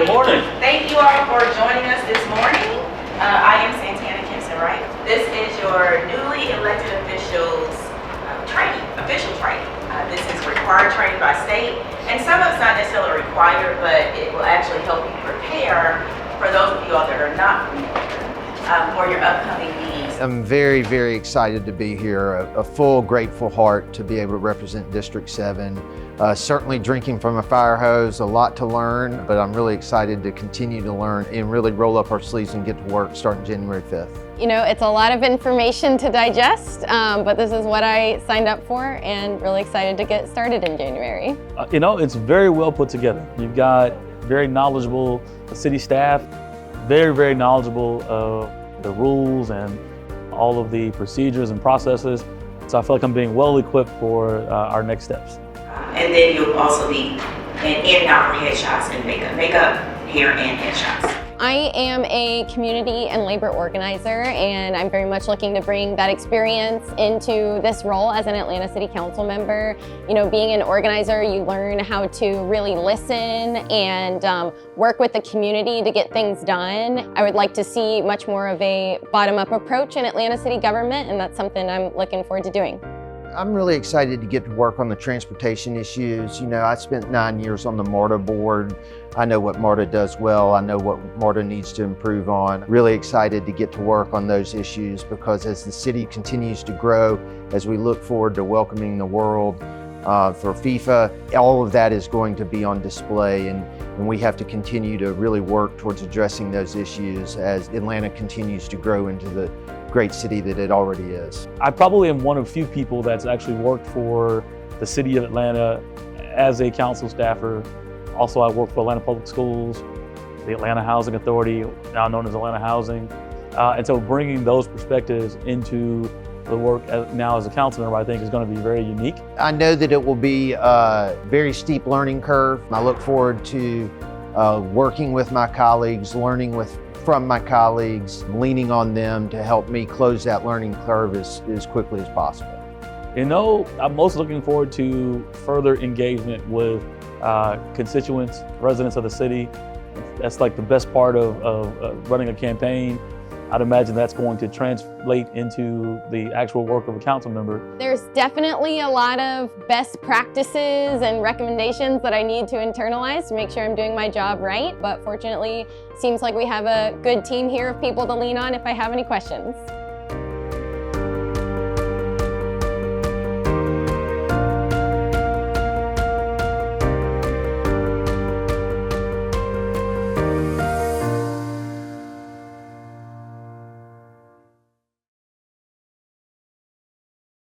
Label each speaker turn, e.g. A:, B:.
A: Good morning.
B: Thank you all for joining us this morning. I am Santana Kimson-Wright. This is your newly elected officials official training. This is required training by state, and some of it's not necessarily required, but it will actually help you prepare for those of you all that are not familiar for your upcoming meetings.
C: I'm very, very excited to be here. A full, grateful heart to be able to represent District 7. Certainly drinking from a fire hose, a lot to learn, but I'm really excited to continue to learn and really roll up our sleeves and get to work starting January 5th.
D: You know, it's a lot of information to digest, but this is what I signed up for and really excited to get started in January.
A: You know, it's very well put together. You've got very knowledgeable city staff, very, very knowledgeable of the rules and all of the procedures and processes. So I feel like I'm being well equipped for our next steps.
B: And then you'll also be in and out for headshots and makeup, hair, and headshots.
D: I am a community and labor organizer, and I'm very much looking to bring that experience into this role as an Atlanta City Council member. You know, being an organizer, you learn how to really listen and work with the community to get things done. I would like to see much more of a bottom-up approach in Atlanta City government, and that's something I'm looking forward to doing.
C: I'm really excited to get to work on the transportation issues. You know, I spent 9 years on the MARTA board. I know what MARTA does well. I know what MARTA needs to improve on. Really excited to get to work on those issues because as the city continues to grow, as we look forward to welcoming the world for FIFA, all of that is going to be on display, and we have to continue to really work towards addressing those issues as Atlanta continues to grow into the great city that it already is.
A: I probably am one of few people that's actually worked for the city of Atlanta as a council staffer. Also, I work for Atlanta Public Schools, the Atlanta Housing Authority, now known as Atlanta Housing. And so bringing those perspectives into the work now as a council member, I think is going to be very unique.
C: I know that it will be a very steep learning curve. I look forward to working with my colleagues, learning from my colleagues, leaning on them to help me close that learning curve as quickly as possible.
A: You know, I'm most looking forward to further engagement with constituents, residents of the city. That's like the best part of running a campaign. I'd imagine that's going to translate into the actual work of a council member.
D: There's definitely a lot of best practices and recommendations that I need to internalize to make sure I'm doing my job right, but fortunately, seems like we have a good team here of people to lean on if I have any questions.